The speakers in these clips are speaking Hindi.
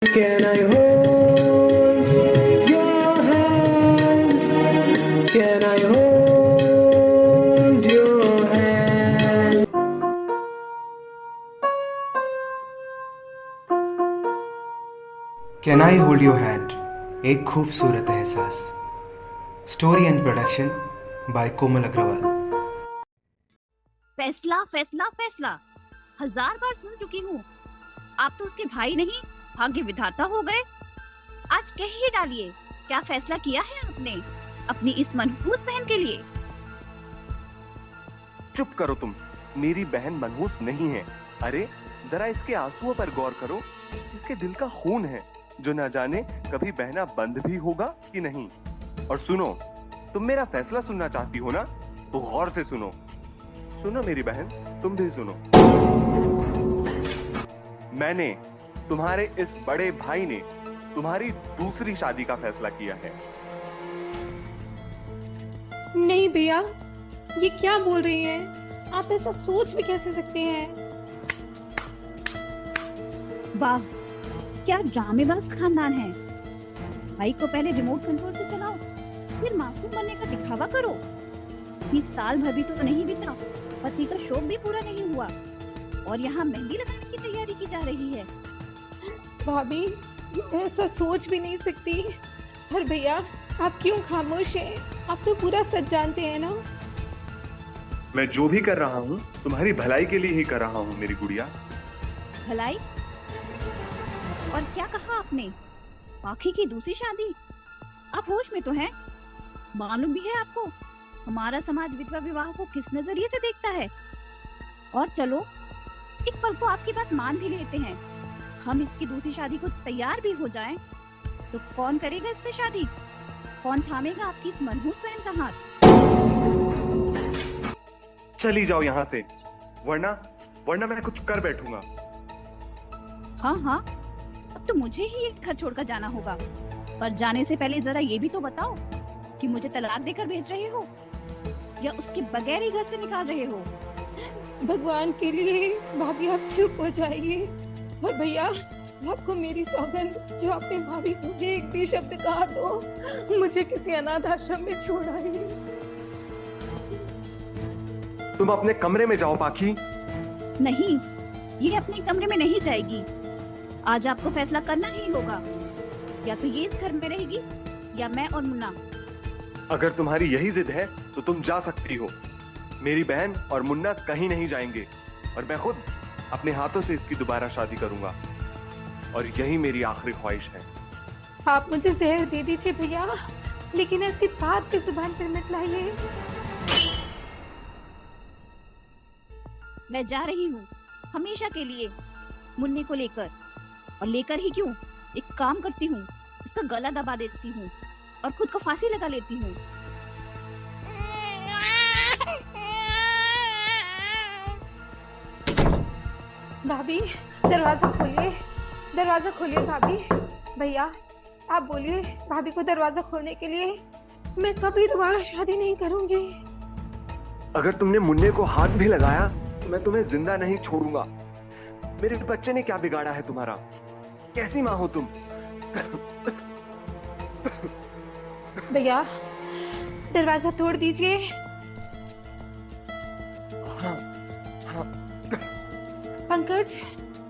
Can I hold your hand? Can I hold your hand? Can I hold your hand, एक खूबसूरत एहसास। स्टोरी एंड प्रोडक्शन बाय कोमल अग्रवाल। फैसला फैसला फैसला 1000 बार सुन चुकी हूँ। आप तो उसके भाई नहीं, भाग्य विधाता हो गए। आज कह ही डालिए, क्या फैसला किया है आपने अपनी इस मनहूस बहन के लिए? चुप करो तुम। मेरी बहन मनहूस नहीं है। अरे जरा इसके आंसुओं पर गौर करो। इसके दिल का खून है जो न जाने कभी बहना बंद भी होगा कि नहीं। और सुनो, तुम मेरा फैसला सुनना चाहती हो ना, तो गौर से सुनो। सुनो मेरी बहन, तुम भी सुनो। मैंने, तुम्हारे इस बड़े भाई ने तुम्हारी दूसरी शादी का फैसला किया है। नहीं भैया, ये क्या बोल रही हैं? आप ऐसा सोच भी कैसे सकते हैं? वाह, क्या ड्रामेबाज खानदान है। भाई को पहले रिमोट कंट्रोल से चलाओ, फिर मासूम बनने का दिखावा करो। 20 साल भर भी तो नहीं बीता, पति का शौक भी पूरा नहीं हुआ और यहाँ मेहंदी लगाने की तैयारी की जा रही है। भाभी, मैं ऐसा सोच भी नहीं सकती। पर भैया, आप क्यों खामोश हैं? आप तो पूरा सच जानते हैं ना। मैं जो भी कर रहा हूँ तुम्हारी भलाई के लिए ही कर रहा हूँ मेरी गुड़िया। भलाई? और क्या कहा आपने? पाखी की दूसरी शादी? आप होश में तो हैं? मालूम भी है आपको हमारा समाज विधवा विवाह को किस नजरिए से देखता है? और चलो, एक पल को आपकी बात मान भी लेते हैं। हम इसकी दूसरी शादी को तैयार भी हो जाएं, तो कौन करेगा इससे शादी? कौन थामेगा आपकी इस मनहूस बहन का हाथ? चली जाओ यहाँ से, वरना मैं कुछ कर बैठूंगा। हाँ हाँ, अब तो मुझे ही एक घर छोड़कर जाना होगा। पर जाने से पहले जरा ये भी तो बताओ कि मुझे तलाक देकर भेज रहे हो या उसके बगैर ही घर से निकाल रहे हो? भगवान के लिए भाभी, आप चुप हो जाइए। और भैया, आपको मेरी सौगंध, जो आपने भाभी को भी एक भी शब्द कहा तो मुझे किसी अनाथ आश्रम में छोड़ आइए। तुम अपने कमरे में जाओ पाखी। नहीं, ये अपने कमरे में नहीं जाएगी। आज आपको फैसला करना ही होगा, या तो ये इस घर में रहेगी या मैं और मुन्ना। अगर तुम्हारी यही जिद है तो तुम जा सकती हो। मेरी बहन और मुन्ना कहीं नहीं जाएंगे और मैं खुद अपने हाथों से इसकी दोबारा शादी करूंगा। और यही मेरी आखिरी ख्वाहिश है। आप मुझे जहर दे दीजिए भैया, लेकिन ऐसी बात की जुबान पर मत लाइए। मैं जा रही हूँ हमेशा के लिए, मुन्ने को लेकर। और लेकर ही क्यों, एक काम करती हूँ, इसका गला दबा देती हूँ और खुद को फांसी लगा लेती हूँ। भाभी, दरवाजा खोलिए, दरवाजा खोलिए भाभी। भैया, आप बोलिए भाभी को दरवाजा खोलने के लिए। मैं कभी दोबारा शादी नहीं करूंगी। अगर तुमने मुन्ने को हाथ भी लगाया तो मैं तुम्हें जिंदा नहीं छोड़ूंगा। मेरे बच्चे ने क्या बिगाड़ा है तुम्हारा? कैसी माँ हो तुम? भैया, दरवाजा तोड़ दीजिए। हाँ, हाँ। पंकज,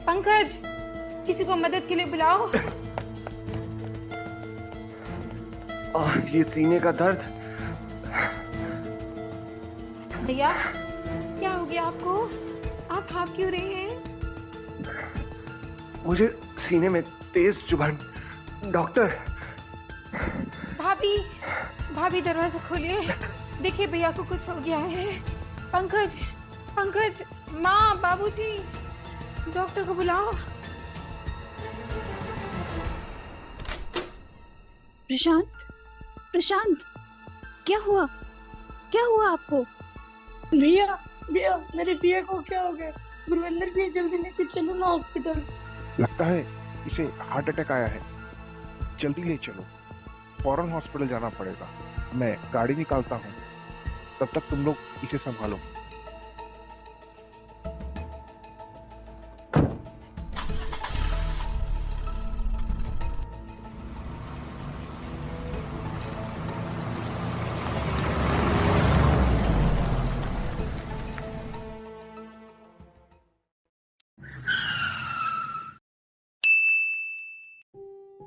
पंकज, किसी को मदद के लिए बुलाओ। ये सीने का दर्द। भैया, क्या हो गया आपको? आप हाँफ क्यों रहे हैं? मुझे सीने में तेज चुभन। डॉक्टर। भाभी, भाभी दरवाजा खोलिए। देखिए भैया को कुछ हो गया है। पंकज, पंकज, माँ, बाबूजी, डॉक्टर को बुलाओ। प्रशांत, प्रशांत, क्या हुआ? क्या हुआ आपको? भैया, भैया, मेरे भैया को क्या हो गया? गुरविंदर भैया, जल्दी लेके चलो ना हॉस्पिटल। लगता है इसे हार्ट अटैक आया है। जल्दी ले चलो, फौरन हॉस्पिटल जाना पड़ेगा। मैं गाड़ी निकालता हूँ, तब तक तुम लोग इसे संभालो।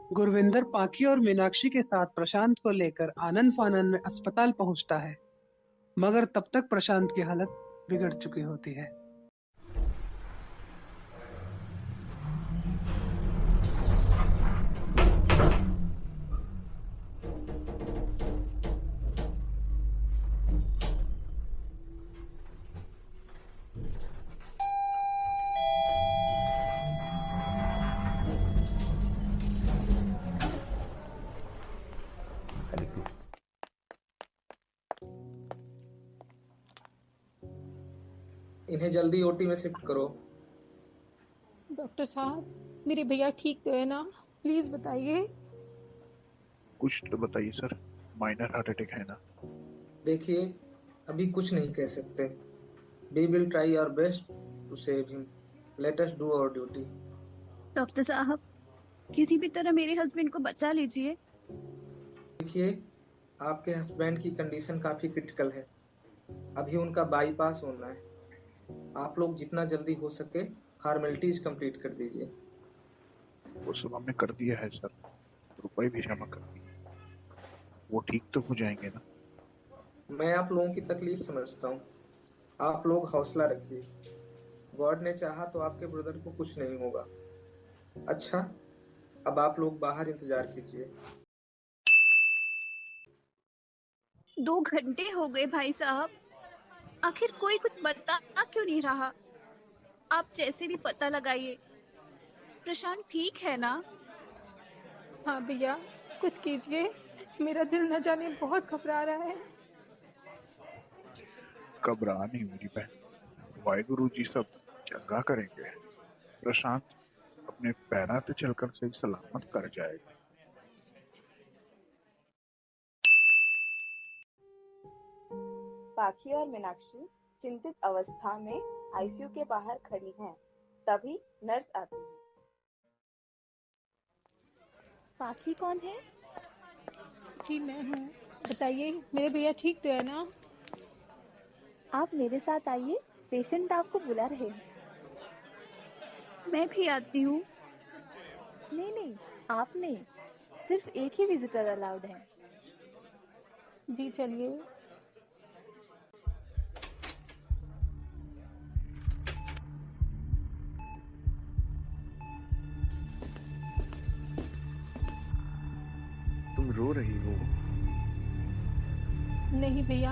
गुरविंदर पाखी और मीनाक्षी के साथ प्रशांत को लेकर आनन फानन में अस्पताल पहुंचता है, मगर तब तक प्रशांत की हालत बिगड़ चुकी होती है। इन्हें जल्दी ओटी में शिफ्ट करो। डॉक्टर साहब, मेरे भैया ठीक तो है ना? प्लीज बताइए। कुछ तो बताइए सर, माइनर हार्ट अटैक है ना? देखिए, अभी कुछ नहीं कह सकते। We will try our best to save him. Let us do our duty. Doctor साहब, किसी भी तरह मेरे हस्बैंड को बचा लीजिए। देखिए, आपके हस्बैंड की कंडीशन काफी क्रिटिकल है। अभी उनका बाईपास होना है। आप लोग जितना जल्दी हो सके फॉर्मेलिटीज कंप्लीट कर दीजिए। वो सब हमने कर दिया है सर, रुपए भी जमा कर दिए। वो ठीक तो हो जाएंगे ना? मैं आप लोगों की तकलीफ समझता हूँ। आप लोग हौसला रखिए। गॉड ने चाहा तो आपके ब्रदर को कुछ नहीं होगा। अच्छा, अब आप लोग बाहर इंतजार कीजिए। 2 घंटे हो गए भाई साहब, आखिर कोई कुछ बता क्यों नहीं रहा? आप जैसे भी पता लगाइए। प्रशांत ठीक है ना? हाँ भैया, कुछ कीजिए। मेरा दिल न जाने बहुत घबरा रहा है। घबरा नहीं मेरी बहन, वाहिगुरु जी सब चंगा करेंगे। प्रशांत अपने पैरों पे चलकर सही सलामत कर जाएगा। पाखी और मीनाक्षी चिंतित अवस्था में आईसीयू के बाहर खड़ी हैं। तभी नर्स आती है। पाखी कौन है? जी मैं हूँ। बताइए, मेरे भैया ठीक तो है ना? आप मेरे साथ आइए, पेशेंट आपको बुला रहे हैं। मैं भी आती हूँ। नहीं नहीं, आप नहीं, सिर्फ एक ही विजिटर अलाउड है। जी चलिए। तुम रो रही हो? नहीं भैया,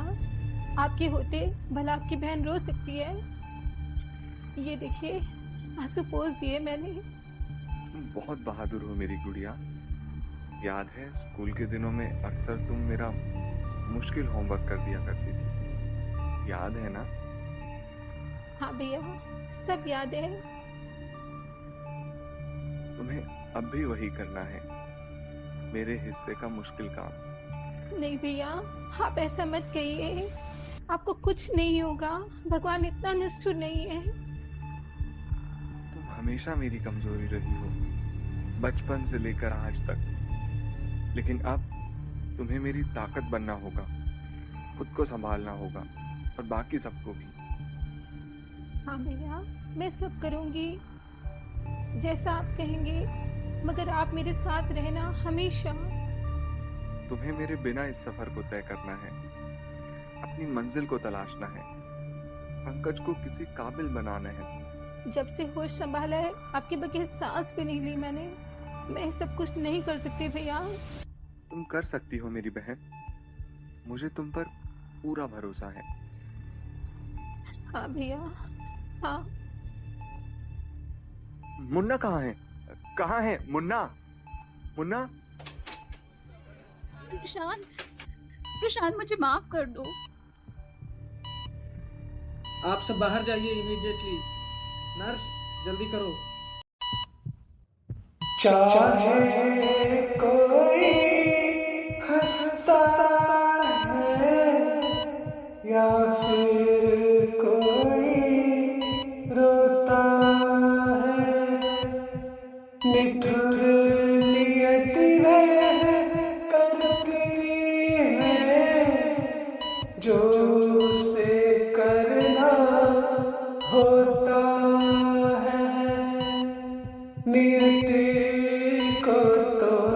आपके होते भला आपकी बहन रो सकती है? ये देखिए, आंसू पोंछ दिए मैंने। तुम बहुत बहादुर हो मेरी गुड़िया। याद है स्कूल के दिनों में अक्सर तुम मेरा मुश्किल होमवर्क कर दिया करती थी, याद है ना? हाँ भैया, सब याद है। तुम्हें अब भी वही करना है, मेरे हिस्से का मुश्किल काम। नहीं भैया, आप ऐसा मत कहिए। आपको कुछ नहीं होगा, भगवान इतना निष्ठुर नहीं है। तुम हमेशा मेरी कमजोरी रही हो, बचपन से लेकर आज तक। लेकिन अब तुम्हें मेरी ताकत बनना होगा, खुद को संभालना होगा और बाकी सबको भी। हाँ भैया, मैं सब करूंगी जैसा आप कहेंगे, मगर आप मेरे साथ रहना हमेशा। तुम्हें मेरे बिना इस सफर को तय करना है, अपनी मंजिल को तलाशना है, पंकज को किसी काबिल बनाना है। जब से होश संभाला है, आपके बगैर सांस भी नहीं ली मैंने। मैं सब कुछ नहीं कर सकती भैया। तुम कर सकती हो मेरी बहन, मुझे तुम पर पूरा भरोसा है। हाँ भैया, हाँ। मुन्ना कहाँ है? कहाँ है मुन्ना? मुन्ना? प्रशांत, प्रशांत मुझे माफ कर दो। आप सब बाहर जाइए इमीडिएटली। नर्स, जल्दी करो। चाहे कोई हंसता है या फिर कोई रोता है, निठुर नियत वह करती है जो उसे करना होता है। नियति को तो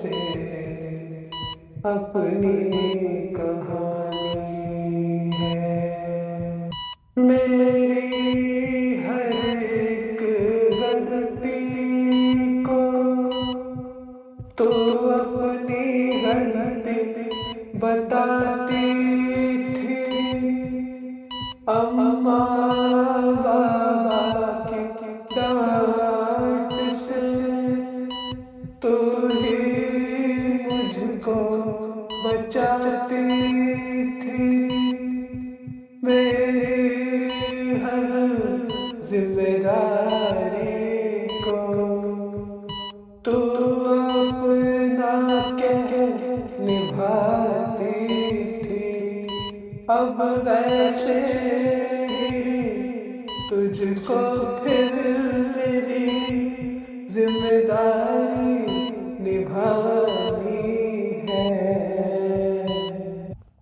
से अपनी कहानी है। मेरी हर एक गलती को तो अपनी गलती बताती थी। अम्मा बाबा की डांट से तू ही मुझको बचाती थी। मेरी हर जिम्मेदारी को तू अपना के निभाती थी। अब वैसे ही तुझको फिर मेरी जिम्मेदारी निभानी है।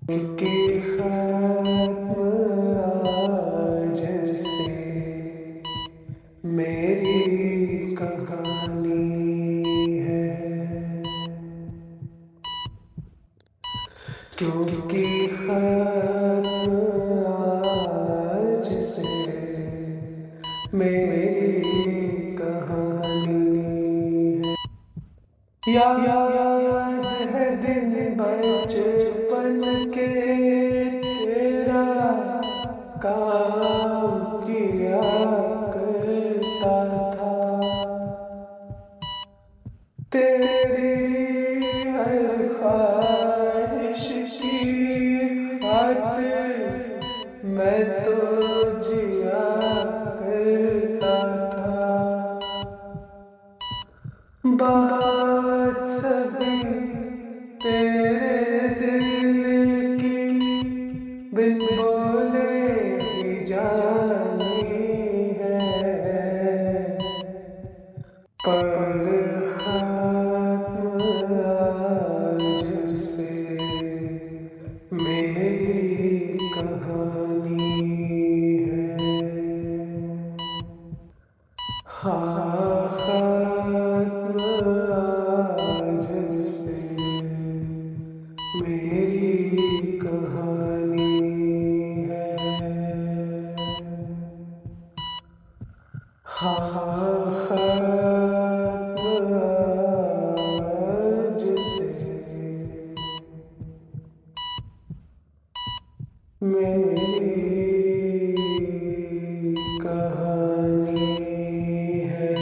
क्योंकि खत्म आज से मेरी कहानी है। क्योंकि खत्म आज से मेरी कहानी है। याद है दिन बचपन के तेरा काम किया करता था। तेरी हर ख्वाहिश की खातिर मैं तो जिया करता था। बात सभी तेरे दिल की बिन बोले ही जानी है। पर खत्म आज से मेरी कहानी है। हाँ, खत्म आज से मेरी कहानी है। हाँ, खत्म आज से मेरी कहानी है।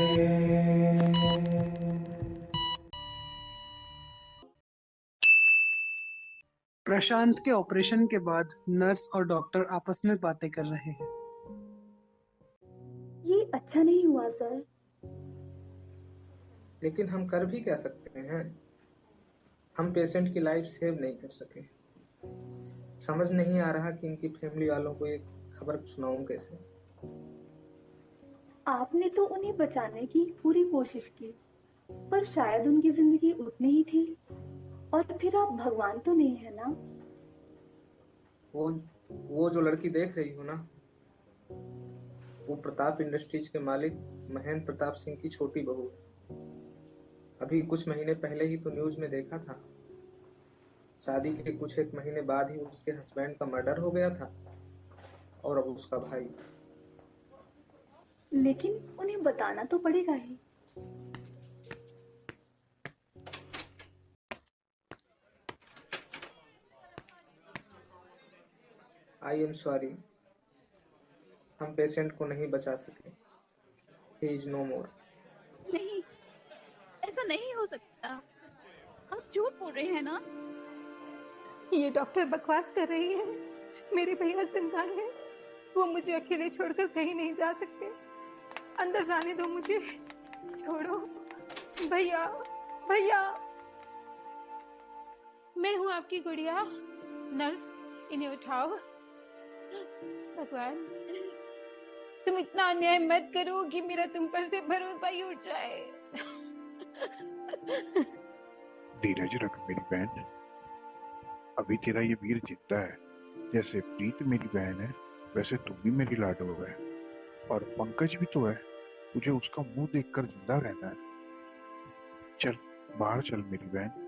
प्रशांत के ऑपरेशन के बाद नर्स और डॉक्टर आपस में बातें कर रहे हैं। ये अच्छा नहीं हुआ सर। लेकिन हम कर भी क्या सकते हैं? हम पेशेंट की लाइफ सेव नहीं कर सके। समझ नहीं आ रहा कि इनकी फैमिली वालों को ये खबर सुनाऊं कैसे। आपने तो उन्हें बचाने की पूरी कोशिश की, पर शायद उनकी जिंदगी उतनी ही थी। और फिर आप भगवान तो नहीं है ना? वो जो लड़की देख रही हो ना, वो प्रताप इंडस्ट्रीज के मालिक महेंद्र प्रताप सिंह की छोटी बहू। अभी कुछ महीने पहले ही तो न्यूज में देखा था। शादी के कुछ एक महीने बाद ही उसके हस्बैंड का मर्डर हो गया था, और अब उसका भाई। लेकिन उन्हें बताना तो पड़ेगा ही। आई एम सॉरी, हम पेशेंट को नहीं बचा सके। ही इज नो मोर। नहीं, ऐसा नहीं हो सकता। आप झूठ बोल रहे हैं ना? ये डॉक्टर बकवास कर रही है। मेरे भैया जिंदा है। वो मुझे अकेले छोड़कर कहीं नहीं जा सकते। अंदर जाने दो मुझे। छोड़ो भैया, भैया। मैं हूँ आपकी गुड़िया। नर्स, इन्हें उठाओ। भगवान, तुम इतना अन्याय मत करो कि मेरा तुम पर से भरोसा ही उठ जाए। धीरज रख मेरी बहन। अभी तेरा ये वीर जिंदा है। जैसे प्रीत मेरी बहन है, वैसे तू भी मेरी लाडो है। और पंकज भी तो है। मुझे उसका मुंह देखकर जिंदा रहना है। चल बाहर चल मेरी बहन।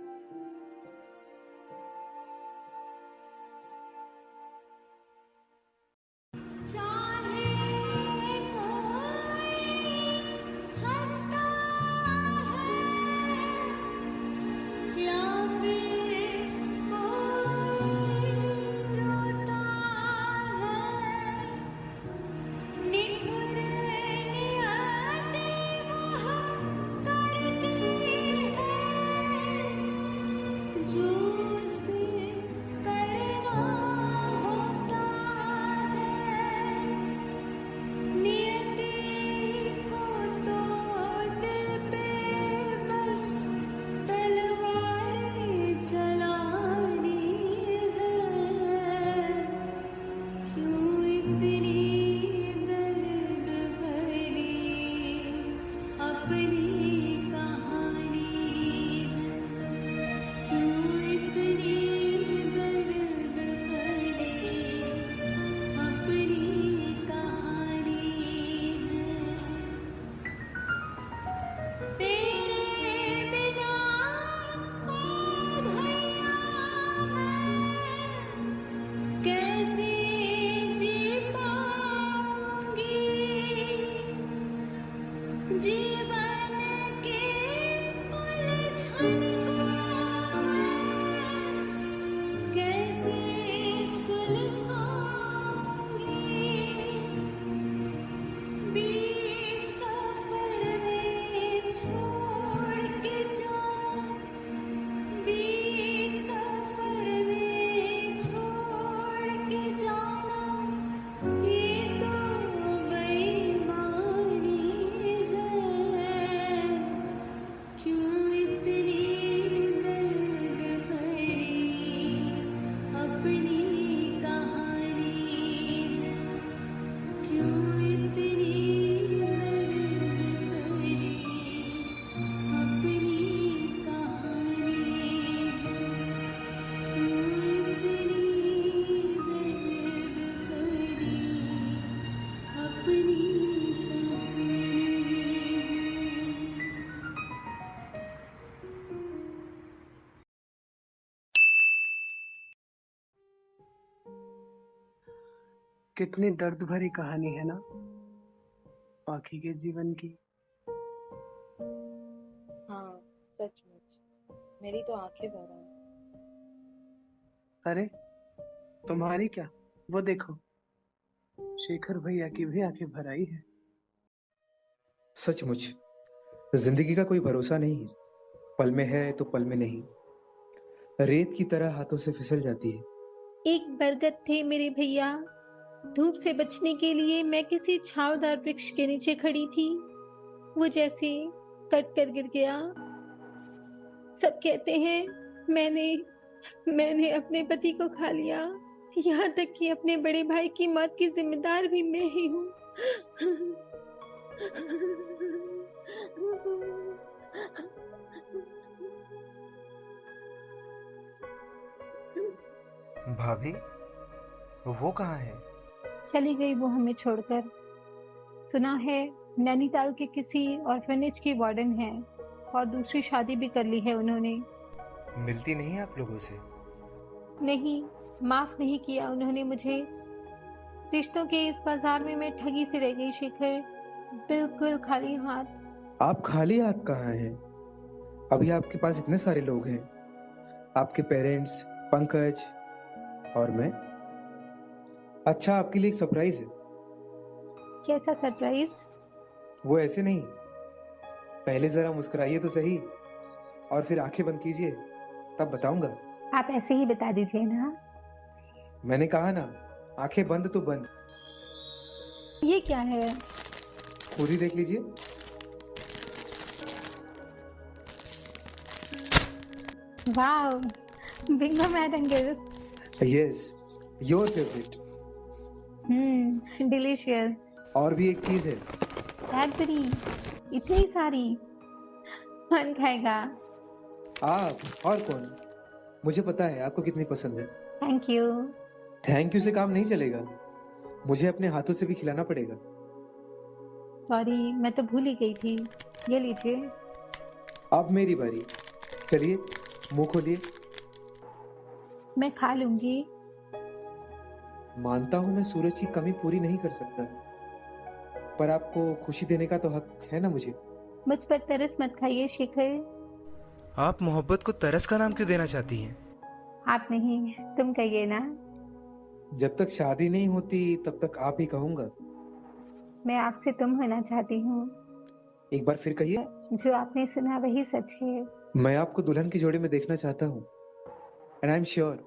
कितनी दर्द भरी कहानी है ना पाखी के जीवन की। हाँ, सचमुच मेरी तो आंखें भर आई। अरे तुम्हारी क्या, वो देखो शेखर भैया की भी आंखें भर आई है। सचमुच जिंदगी का कोई भरोसा नहीं है, पल में है तो पल में नहीं, रेत की तरह हाथों से फिसल जाती है। एक बरगद थे मेरे भैया, धूप से बचने के लिए मैं किसी छावदार वृक्ष के नीचे खड़ी थी। वो जैसे कट कर गिर गया। सब कहते हैं मैंने अपने पति को खा लिया, यहाँ तक कि अपने बड़े भाई की मौत की जिम्मेदार भी मैं ही हूँ। भाभी वो कहाँ है? चली गई वो हमें छोड़कर। सुना है नैनीताल के किसी ऑर्फनेज की वार्डन है और दूसरी शादी भी कर ली है उन्होंने। मिलती नहीं आप लोगों से? नहीं, माफ नहीं किया उन्होंने मुझे। रिश्तों के इस बाजार में मैं ठगी से रह गई शेखर, बिल्कुल खाली हाथ। आप खाली हाथ कहाँ हैं? अभी आपके पास इतने सारे लोग हैं, आपके पेरेंट्स, पंकज और मैं। अच्छा, आपके लिए एक सरप्राइज है। कैसा सरप्राइज? वो ऐसे नहीं, पहले जरा मुस्कुराइए तो सही और फिर आंखें बंद कीजिए, तब बताऊंगा। आप ऐसे ही बता दीजिए ना। मैंने कहा ना, आंखें बंद तो बंद। ये क्या है? खुद ही देख लीजिए। वाओ, बिंगो मैडंगल। Yes, your favourite. डिलीशियस। और भी एक चीज है। कैडबरी, इतनी सारी। कौन खाएगा? आप और कौन? मुझे पता है आपको कितनी पसंद है। Thank you. थैंक यू से काम नहीं चलेगा, मुझे अपने हाथों से भी खिलाना पड़ेगा। सॉरी, मैं तो भूल ही गई थी। ये लीजिए। अब मेरी बारी, चलिए, मुंह खोलिए। मैं खा लूंगी। मानता हूं मैं सूरज की कमी पूरी नहीं कर सकता, पर आपको खुशी देने का तो हक है ना मुझे। मुझ पर तरस मत खाइए शेखर। आप मोहब्बत को तरस का नाम क्यों देना चाहती हैं? आप नहीं, तुम कहिए ना। जब तक शादी नहीं होती तब तक आप ही कहूंगा। मैं आपसे तुम होना चाहती हूँ। एक बार फिर कहिए। जो आपने सुना वही सच है। मैं आपको दुल्हन की जोड़ी में देखना चाहता हूँ, एंड आई एम श्योर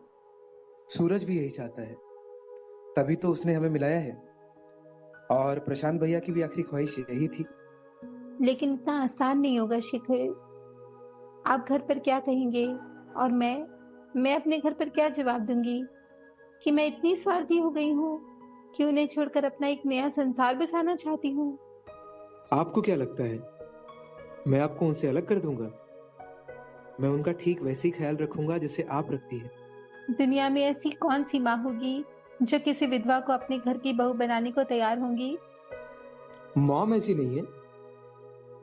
सूरज भी यही चाहता है, तभी तो उसने हमें मिलाया है। और प्रशांत भैया की भी आखिरी ख्वाहिश यही थी। लेकिन इतना आसान नहीं होगा शेखर। आप घर पर क्या कहेंगे और मैं अपने घर पर क्या जवाब दूंगी कि मैं इतनी स्वार्थी हो गई हूँ कि उन्हें छोड़कर अपना एक नया संसार बसाना चाहती हूँ। आपको क्या लगता है मैं आपको उनसे अलग कर दूंगा? मैं उनका ठीक वैसे ही ख्याल रखूंगा जैसे आप रखती है। दुनिया में ऐसी कौन सी माँ होगी जो किसी विधवा को अपने घर की बहू बनाने को तैयार होंगी? मॉम ऐसी नहीं है।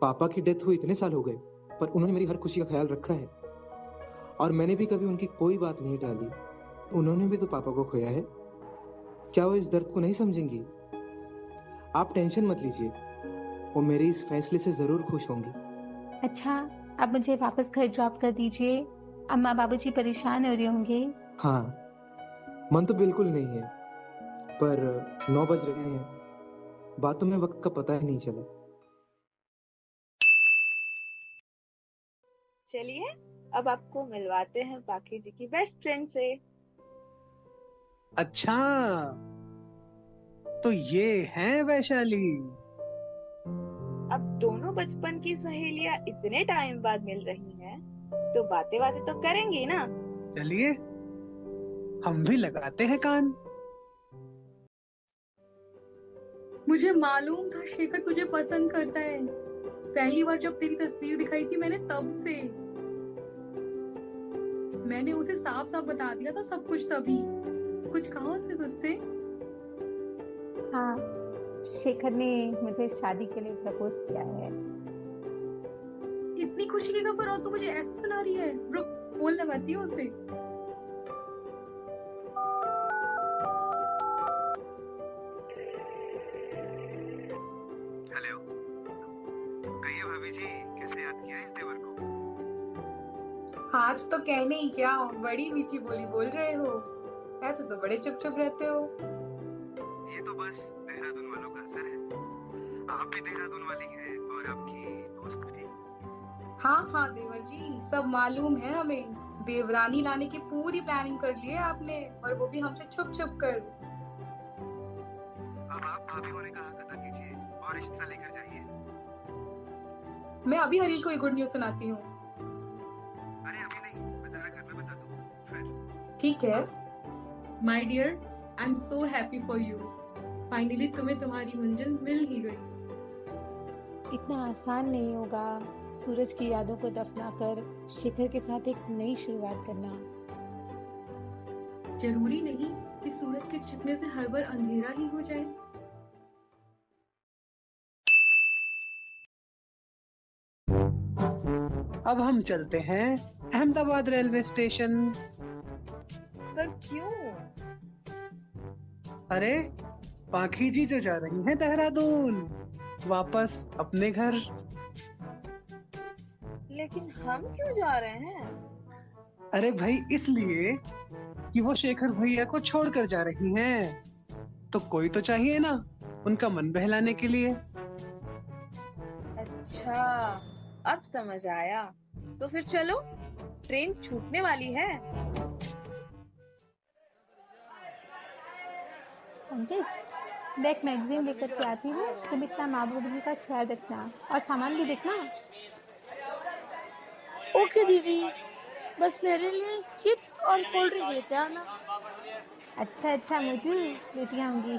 पापा की डेथ हुई इतने साल हो गए, पर उन्होंने मेरी हर खुशी का ख्याल रखा है, और मैंने भी कभी उनकी कोई बात नहीं टाली। उन्होंने भी तो पापा को खोया है। क्या वो इस दर्द को नहीं समझेंगी? आप टेंशन मत लीजिए, वो मेरे इस फैसले से जरूर खुश होंगी। अच्छा, अब मुझे वापस घर ड्रॉप कर दीजिए। अम्मा बाबूजी परेशान हो रहे होंगे। हाँ, मन तो बिल्कुल नहीं है, पर 9 बज रहे हैं। बातों में वक्त का पता ही नहीं चला। चलिए अब आपको मिलवाते हैं पाखी जी की बेस्ट फ्रेंड से। अच्छा, तो ये है वैशाली। अब दोनों बचपन की सहेलियां इतने टाइम बाद मिल रही हैं, तो बातें बातें तो करेंगी ना। चलिए हम भी लगाते हैं कान। मुझे मालूम था शेखर तुझे पसंद करता है। पहली बार जब तेरी तस्वीर दिखाई थी मैंने तब से मैंने उसे साफ साफ बता दिया था सब कुछ। तभी कुछ कहा उसने तुझसे? हाँ, शेखर ने मुझे शादी के लिए प्रपोज किया है। इतनी खुशी की खबर और तू मुझे ऐसे सुना रही है। रुक, फोन लगाती है उसे। हेलो, कहिए भाभी जी, कैसे याद किया इस देवर को? आज तो कहने ही क्या, बड़ी मीठी बोली बोल रहे हो। ऐसे तो बड़े चुप चुप रहते हो। ये तो बस देहरादून वालों का असर है। आप भी देहरादून वाली हैं और आपकी दोस्त भी। हाँ हाँ देवर जी, सब मालूम है हमें। देवरानी लाने की पूरी प्लानिंग कर ली है आपने, और वो भी हमसे छुप छुप कर। अब आप भाभी होने का हक अदा कीजिए और रिश्ता लेकर जाइए। मैं अभी हरीश को एक गुड न्यूज सुनाती हूँ। अरे अभी नहीं, मैं जरा घर में बता दूँ फिर। ठीक है। My dear, I am so happy for you. Finally तुम्हें तुम्हारी मंजिल मिल ही गई। इतना आसान नहीं होगा सूरज की यादों को दफनाकर शेखर के साथ एक नई शुरुआत करना। जरूरी नहीं कि सूरज के छिपने से हर बार अंधेरा ही हो जाए। अब हम चलते हैं अहमदाबाद रेलवे स्टेशन। पर क्यों? अरे पाखी जी तो जा रही हैं देहरादून, वापस अपने घर। लेकिन हम क्यों जा रहे हैं? अरे भाई इसलिए कि वो शेखर भैया को छोड़कर जा रही हैं, तो कोई तो चाहिए ना उनका मन बहलाने के लिए। अच्छा, अब समझ आया। तो फिर चलो, ट्रेन छूटने वाली है। पंकज, मैं एक मैगजीन लेकर के आती हूँ। तुम इतना माँ बाबू जी का ख्याल रखना और सामान भी देखना। ओके दीदी, बस मेरे लिए चिप्स और कोल्ड ड्रिंक लेते आना। अच्छा अच्छा मोटू, लेती आऊंगी।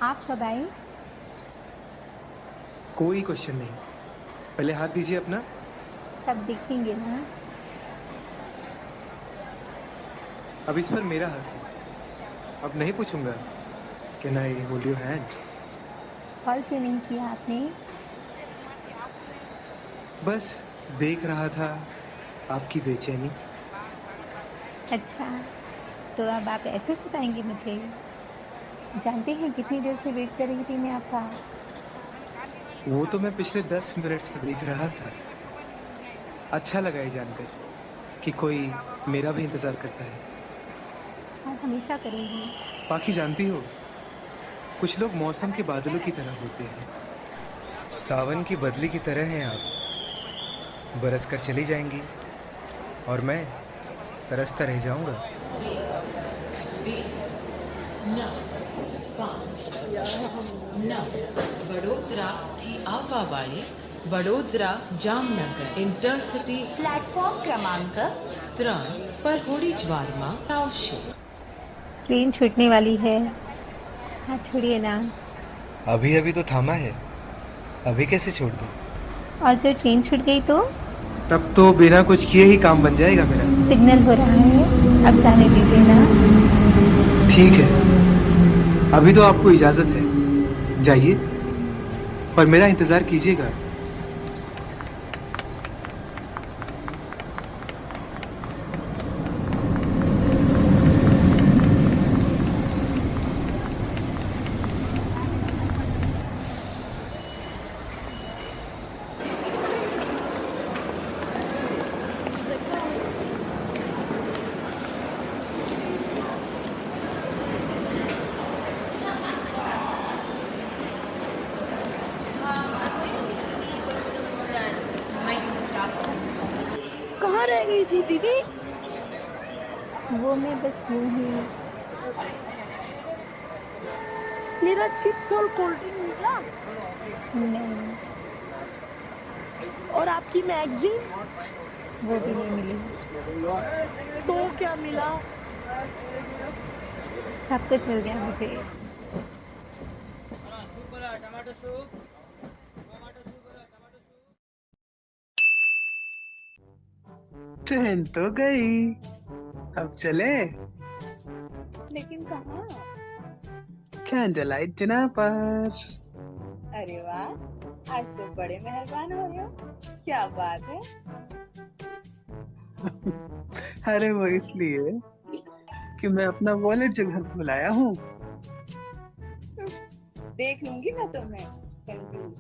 आप कब आए? कोई क्वेश्चन नहीं, पहले हाथ दीजिए अपना। तब देखेंगे ना। अब इस पर मेरा हक है। अब नहीं पूछूंगा। Can I hold your hand? Call क्यों नहीं किया आपने? बस देख रहा था आपकी बेचैनी। अच्छा, तो अब आप ऐसे सताएंगे मुझे? जानते हैं कितनी देर से वेट कर रही थी मैं आपका। वो तो मैं पिछले 10 मिनट से देख रहा था। अच्छा लगा ये जानकर कि कोई मेरा भी इंतजार करता है। आप हमेशा करेंगी। बाकी जानती हो, कुछ लोग मौसम के बादलों की तरह होते हैं। सावन की बदली की तरह हैं आप, बरस कर चली जाएंगी और मैं तरसता रह जाऊंगा। वडोदरा की आवाबाई वडोदरा जामनगर इंटरसिटी प्लेटफॉर्म क्रमांक 3 पर होड़ी ज्वारमा आवश्यक। ट्रेन छूटने वाली है, हाथ छोड़िए ना। अभी अभी तो थामा है, अभी कैसे छोड़ दूं? और जब ट्रेन छूट गई तो? तब तो बिना कुछ किए ही काम बन जाएगा मेरा। सिग्नल हो रहा है, अब जाने दीजिए ना। ठीक है, अभी तो आपको इजाजत है, जाइए, पर मेरा इंतजार कीजिएगा। कहाँ रह गई थी दीदी? वो मैं बस यूं ही। मेरा चिप्स और कोल्ड ड्रिंक मिला? नहीं, और आपकी मैगजीन? वो भी नहीं मिली। तो क्या मिला? सब कुछ मिल गया मुझे। ट्रेन तो गई, अब चले लेकिन कहाँ? कैंडल लाइट डिनर पर। अरे वाह, आज तो बड़े मेहरबान हो रहे हो। क्या बात है? अरे वो इसलिए कि मैं अपना वॉलेट जो घर भुलाया हूँ। देख लूंगी मैं तुम्हें कंफ्यूज।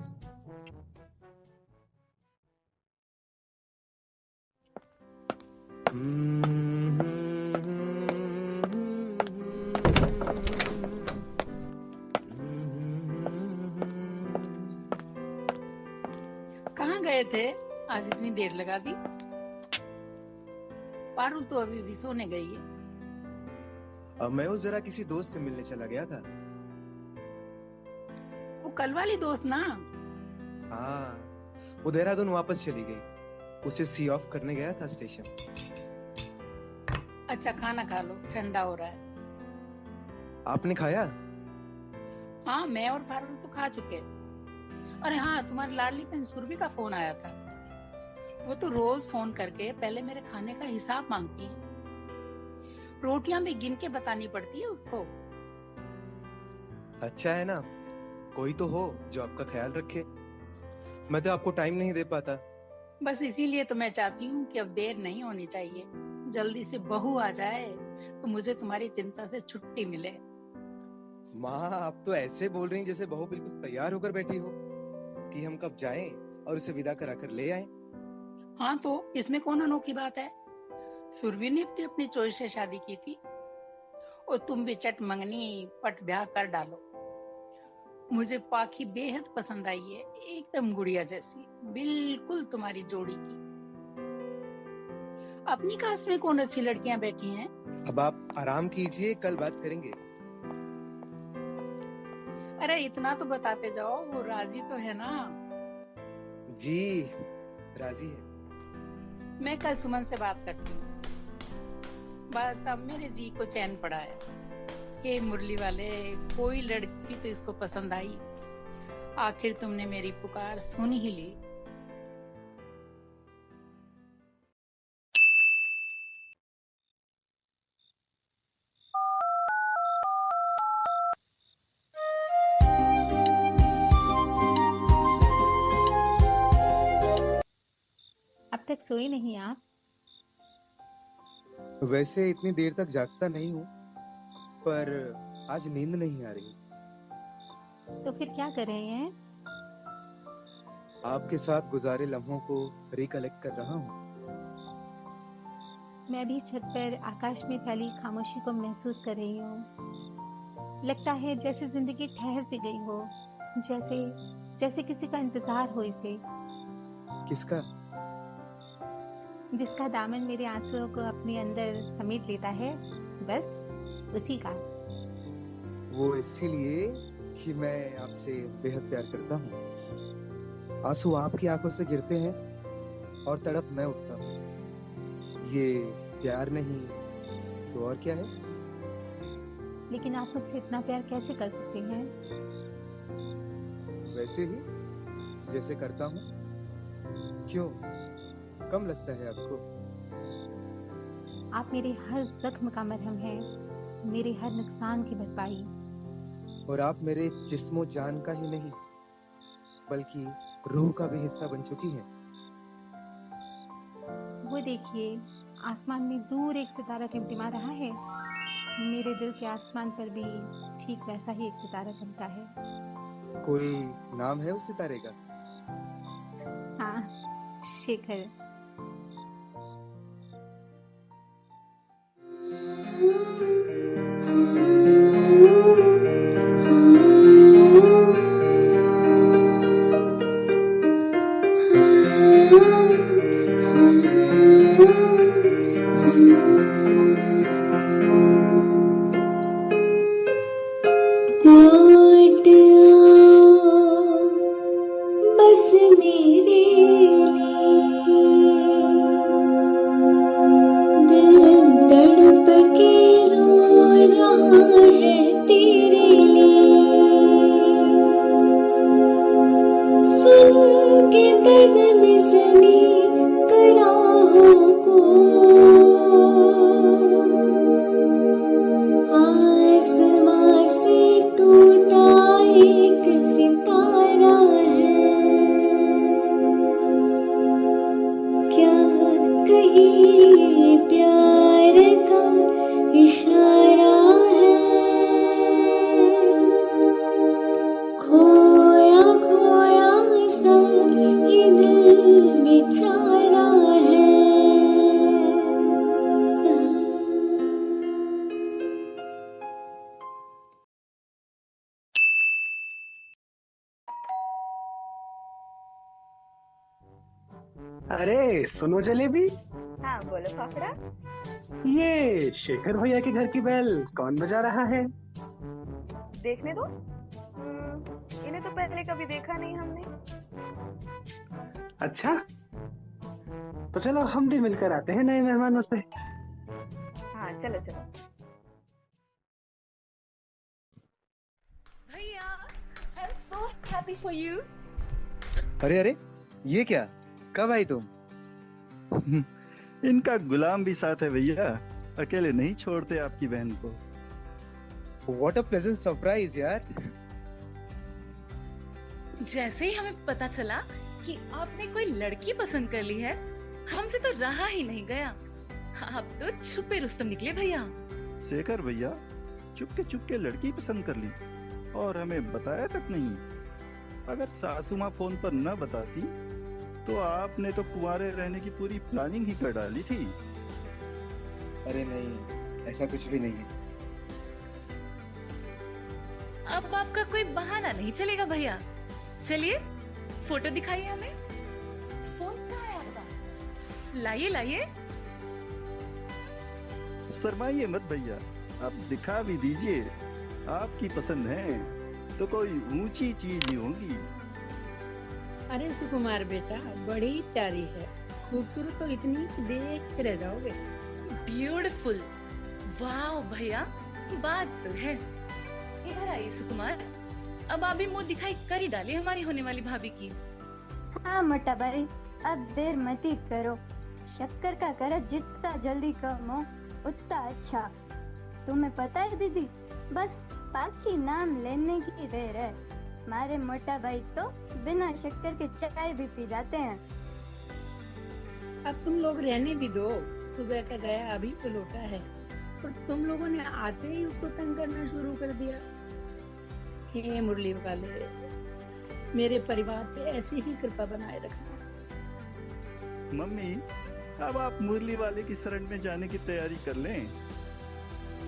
कहाँ गए थे? आज इतनी देर लगा दी। पारुल तो अभी भी सोने गई है। अब मैं जरा किसी दोस्त से मिलने चला गया था। वो कल वाली दोस्त ना? हाँ, वो देहरादून वापस चली गई, उसे सी ऑफ करने गया था स्टेशन। अच्छा, खाना खा लो, ठंडा हो रहा है। आपने खाया? हाँ, मैं और पारुल तो खा चुके। अरे हाँ, तुम्हारी लाडली बहन सुरभि का फोन आया था। वो तो रोज फोन करके पहले मेरे खाने का हिसाब मांगती है। रोटियां भी गिन के बतानी पड़ती है उसको। अच्छा है ना, कोई तो हो जो आपका ख्याल रखे। मैं तो आपको टाइम नहीं दे पाता। बस इसीलिए तो मैं चाहती हूँ कि अब देर नहीं होनी चाहिए। जल्दी से बहू आ जाए तो मुझे तुम्हारी चिंता से छुट्टी मिले। माँ, आप तो ऐसे बोल रही हैं जैसे बहू बिल्कुल तैयार होकर बैठी हो कि हम कब जाएं और उसे विदा कराकर ले आएं। हाँ, तो इसमें कौन अनोखी बात है? सुरभि ने भी अपनी चॉइस से शादी की थी और तुम भी चट मंगनी पट ब्याह कर डालो। मुझे पाखी बेहद पसंद आई है, एकदम गुड़िया जैसी, बिल्कुल तुम्हारी जोड़ी की। अपनी कास्ट में कौन अच्छी लड़कियां बैठी हैं? अब आप आराम कीजिए, कल बात करेंगे। अरे इतना तो बताते जाओ, वो राजी तो है ना? जी, राजी है। मैं कल सुमन से बात करती हूँ। बस अब मेरे जी को चैन पड़ा है। हे मुरली वाले, कोई लड़की तो इसको पसंद आई। आखिर तुमने मेरी पुकार सुन ही ली। तक सोए नहीं आप? वैसे इतनी देर तक जागता नहीं हूँ, पर आज नींद नहीं आ रही। तो फिर क्या कर रहे हैं? आपके साथ गुजारे लम्हों को रिकलेक्ट कर रहा हूँ। मैं भी छत पर आकाश में फैली खामोशी को महसूस कर रही हूँ। लगता है जैसे जिंदगी ठहर सी गई हो, जैसे किसी का इंतजार हो इसे। किसका? जिसका दामन मेरे आंसुओं को अपने अंदर समेट लेता है, बस उसी का। वो इसीलिए कि मैं आपसे बेहद प्यार करता हूँ। आंसू आपकी आंखों से गिरते हैं और तड़प मैं उठता हूँ। ये प्यार नहीं तो और क्या है? लेकिन आप मुझसे इतना प्यार कैसे कर सकते हैं? वैसे ही जैसे करता हूँ। क्यों, कम लगता है आपको? आप मेरे हर जख्म का मरहम हैं, मेरे हर नुकसान की भरपाई। और आप मेरे जिस्मो जान का ही नहीं, बल्कि रूह का भी हिस्सा बन चुकी है। वो देखिए, आसमान में दूर एक सितारा टिमटिमा रहा है। मेरे दिल के आसमान पर भी ठीक वैसा ही एक सितारा चमका है। कोई नाम है उस सितारे का? हाँ, शेखर। अरे सुनो जलेबी। हाँ बोलो फाफड़ा। ये शेखर भैया के घर की बेल कौन बजा रहा है? देखने दो। इन्हें तो पहले कभी देखा नहीं हमने। अच्छा, तो चलो हम भी मिलकर आते हैं नए मेहमानों से। हाँ चलो चलो। भैया, I'm so happy for you. अरे अरे, ये क्या? कब आई तुम? इनका गुलाम भी साथ है भैया, अकेले नहीं छोड़ते आपकी बहन को। What a pleasant surprise यार। जैसे ही हमें पता चला कि आपने कोई लड़की पसंद कर ली है, हमसे तो रहा ही नहीं गया। आप तो छुपे रुस्तम निकले भैया। शेखर भैया चुपके लड़की पसंद कर ली और हमें बताया तक नहीं। अगर सासू माँ फोन पर न बताती तो आपने तो कुंवारे रहने की पूरी प्लानिंग ही कर डाली थी। अरे नहीं, ऐसा कुछ भी नहीं है। अब आपका कोई बहाना नहीं चलेगा भैया। चलिए फोटो दिखाइए हमें। फोन कहाँ है आपका? लाइए लाइए। शर्माइए मत भैया, आप दिखा भी दीजिए। आपकी पसंद है तो कोई ऊंची चीज ही होगी। अरे सुकुमार बेटा, बड़ी प्यारी है, खूबसूरत तो इतनी, देख रह जाओगे। ब्यूटीफुल। वाह भैया, बात तो है। इधर आइए सुकुमार, अब आप भी मुंह दिखाई कर ही डाली हमारी होने वाली भाभी की। हाँ मोटा भाई, अब देर मत ही करो। शक्कर का करज जितना जल्दी कम हो उतना अच्छा। तुम्हें पता है दीदी, बस बाकी नाम लेने की देर है। हमारे मोटा भाई तो बिना शक्कर के चाय भी पी जाते हैं। अब तुम लोग रहने भी दो, सुबह का गया अभी तो लौटा है, और तुम लोगों ने आते ही उसको तंग करना शुरू कर दिया। हे मुरली वाले, मेरे परिवार पे ऐसी ही कृपा बनाए रखना। मम्मी, अब आप मुरली वाले की शरण में जाने की तैयारी कर लें।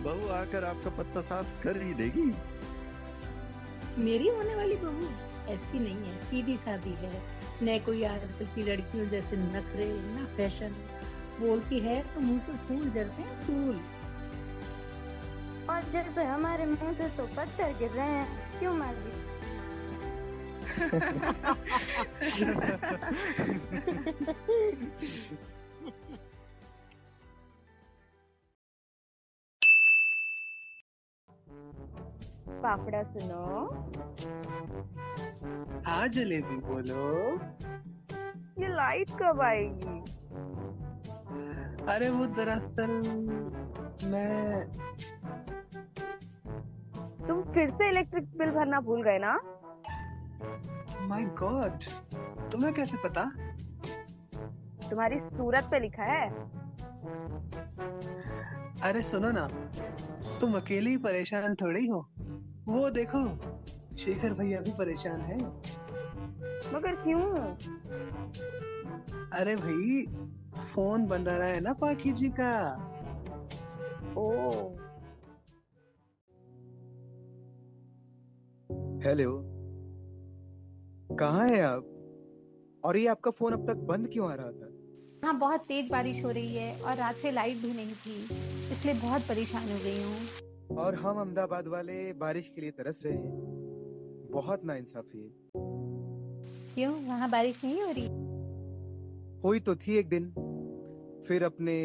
बहू आकर आपका पत्ता साफ कर ही देगी। मेरी होने वाली बहू ऐसी नहीं है, सीधी सादी है, न कोई आजकल की लड़कियों जैसे नखरे ना फैशन। बोलती है तो मुंह से फूल झड़ते हैं, फूल। और जैसे हमारे मुंह से तो पत्थर गिर रहे हैं, क्यों माँ जी? फाफड़ा सुनो। हाँ जलेबी बोलो। ये लाइट कब आएगी? अरे वो दरअसल मैं तुम फिर से इलेक्ट्रिक बिल भरना भूल गए ना? माय गॉड, तुम्हें कैसे पता? तुम्हारी सूरत पे लिखा है। अरे सुनो ना, तुम अकेली ही परेशान थोड़ी हो। वो देखो, शेखर भैया भी परेशान है। मगर क्यों? अरे भाई, फोन बंद आ रहा है ना पाखी जी का। ओ। हेलो, कहाँ हैं आप? और ये आपका फोन अब तक बंद क्यों आ रहा था? हाँ, बहुत तेज बारिश हो रही है और रात से लाइट भी नहीं थी, इसलिए बहुत परेशान हो गई हूँ। और हम अहमदाबाद वाले बारिश के लिए तरस रहे हैं। बहुत नाइंसाफी है। क्यों, वहाँ बारिश नहीं हो रही? हुई तो थी एक दिन, फिर अपने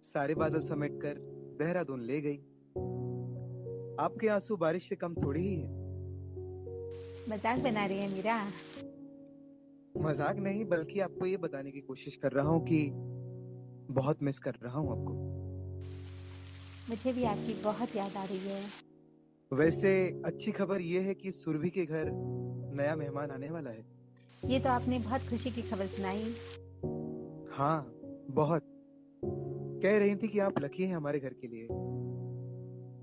सारे बादल समेटकर देहरादून ले गई। आपके आंसू बारिश से कम थोड़ी ही है। मजाक बना रही है मीरा? मजाक नहीं, बल्कि आपको ये बताने की कोशिश कर रहा हूँ कि बहुत मिस कर रहा हूँ आपको। मुझे भी आपकी बहुत याद आ रही है। वैसे अच्छी खबर ये है कि सुरभि के घर नया मेहमान आने वाला है। ये तो आपने बहुत खुशी की खबर सुनाई। हाँ, बहुत। कह रही थी कि आप लकी हैं हमारे घर के लिए।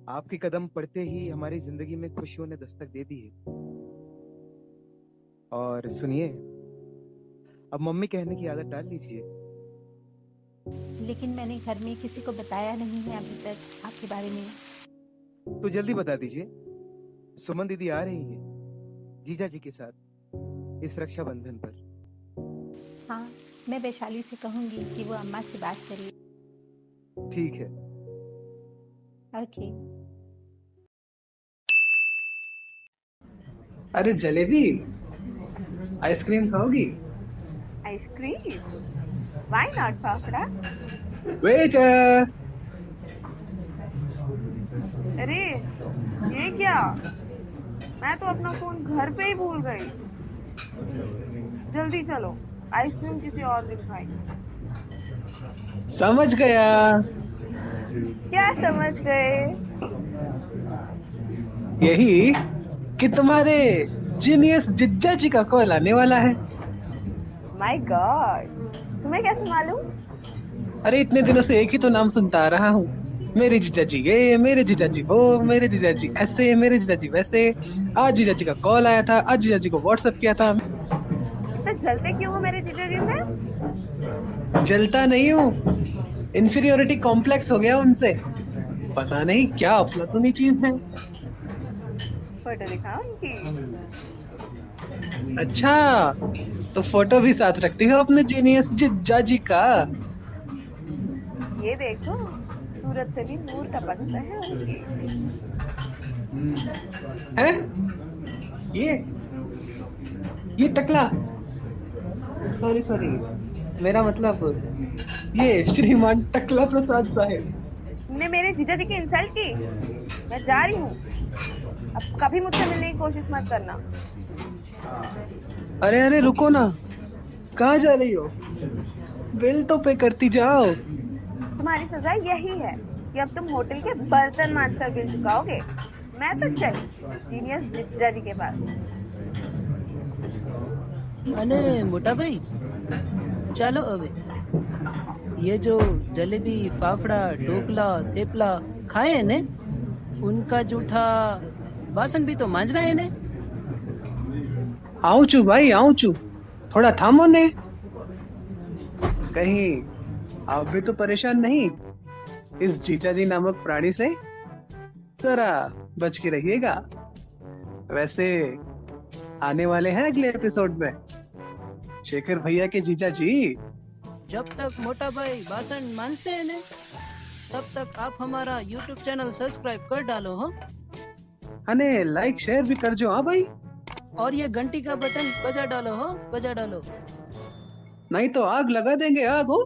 आपके कदम पड़ते ही हमारी जिंदगी में खुशियों ने दस्तक दे दी है। और सुनिए, अब मम्मी कहने की आदत डाल लीजिए। लेकिन मैंने घर में किसी को बताया नहीं है अभी तक आपके बारे में। तो जल्दी बता दीजिए। सुमन दीदी आ रही है जीजा जी के साथ इस रक्षाबंधन पर। हाँ, मैं वैशाली से कहूंगी कि वो अम्मा से बात करे। ठीक है। ओके। अरे जलेबी, आइसक्रीम खाओगी? Ice cream? Why not, fafda? Waiter! अरे ये क्या? मैं तो अपना फोन घर पे ही भूल गई। जल्दी चलो, आइसक्रीम किसी और दिन खाएंगे। समझ गया। क्या समझ गए? यही कि तुम्हारे जीनियस जिज्जा जी का कॉल आने वाला है। माय गॉड, तुम्हें कैसे मालूम? अरे इतने दिनों से एक ही तो नाम सुनता आ रहा हूँ। मेरे जीजा जी ये, मेरे जीजा जी वो, मेरे जीजा जी ऐसे, मेरे जीजा जी वैसे। आज जीजा जी का कॉल आया था, आज जीजा जी को व्हाट्सएप किया था। तो जलते क्यों हो मेरे जीजा जी से? जलता नहीं हूँ, इंफीरियोरिटी कॉम्प्लेक्स हो गया उनसे। पता नहीं क्या अफलातूनी चीज है। फोटो दिखाओ उनकी। अच्छा, तो फोटो भी साथ रखती हो अपने जीनियस जिज्जा जी का? ये देखो, सूरत से भी नूर टपकता है उनकी। हैं? ये टकला, सॉरी, मेरा मतलब ये श्रीमान टकला प्रसाद साहब। तुमने मेरे जीजा जी की इंसल्ट की। मैं जा रही हूँ, अब कभी मुझसे मिलने की कोशिश मत करना। अरे रुको ना, कहाँ जा रही हो? बिल तो पे करती जाओ। तुम्हारी सजा यही है कि अब तुम होटल के बर्तन मांजकर बिल चुकाओगे। मैं तो चली जीनियस जिज्जा जी के पास। अरे मोटा भाई, चलो अबे। ये जो जलेबी, फाफड़ा, ढोकला, थेपला खाए हैं ने, उनका जूठा बासन भी तो मांजना है ने। आऊं चू भाई, आऊं चू, थोड़ा थामो ने। कहीं आप भी तो परेशान नहीं इस जीजाजी नामक प्राणी से? जरा बच के रहिएगा। वैसे आने वाले हैं अगले एपिसोड में शेखर भैया के जीजा जी। जब तक मोटा भाई बासन मानते हैं ने, तब तक आप हमारा YouTube चैनल सब्सक्राइब कर डालो हो। अने लाइक शेयर भी कर जो। हाँ भाई, और ये घंटी का बटन बजा डालो हो, बजा डालो, नहीं तो आग लगा देंगे। आग हो।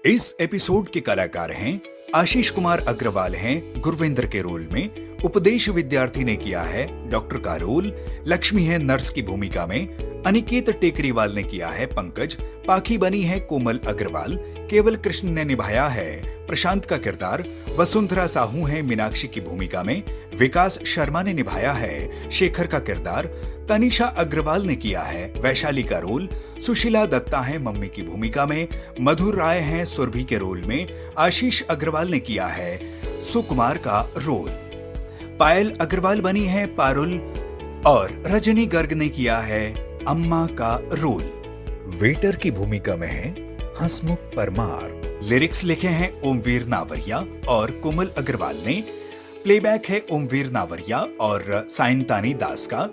इस एपिसोड के कलाकार हैं आशीष कुमार अग्रवाल हैं गुरविंदर के रोल में, उपदेश विद्यार्थी ने किया है डॉक्टर का रोल, लक्ष्मी है नर्स की भूमिका में, अनिकेत टेकरीवाल ने किया है पंकज, पाखी बनी है कोमल अग्रवाल, केवल कृष्ण ने निभाया है प्रशांत का किरदार, वसुंधरा साहू है मीनाक्षी की भूमिका में, विकास शर्मा ने निभाया है शेखर का किरदार, तनिषा अग्रवाल ने किया है वैशाली का रोल, सुशीला दत्ता है मम्मी की भूमिका में, मधुर राय हैं सुरभि के रोल में, आशीष अग्रवाल ने किया है सुकुमार का रोल, पायल अग्रवाल बनी है पारुल और रजनी गर्ग ने किया है अम्मा का रोल। वेटर की भूमिका में है हंसमुख परमार। लिरिक्स लिखे हैं ओमवीर नावरिया और कोमल अग्रवाल ने। प्लेबैक है ओमवीर नावरिया और साइंतानी दास का।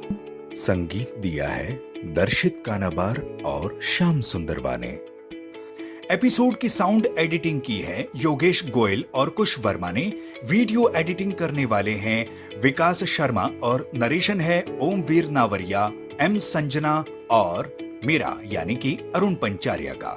संगीत दिया है दर्शित कानाबार और श्याम सुंदरवा ने। एपिसोड की साउंड एडिटिंग की है योगेश गोयल और कुश वर्मा ने। वीडियो एडिटिंग करने वाले हैं विकास शर्मा और नरेशन है ओमवीर नावरिया, एम संजना और मेरा यानी कि अरुण पंचारिया का।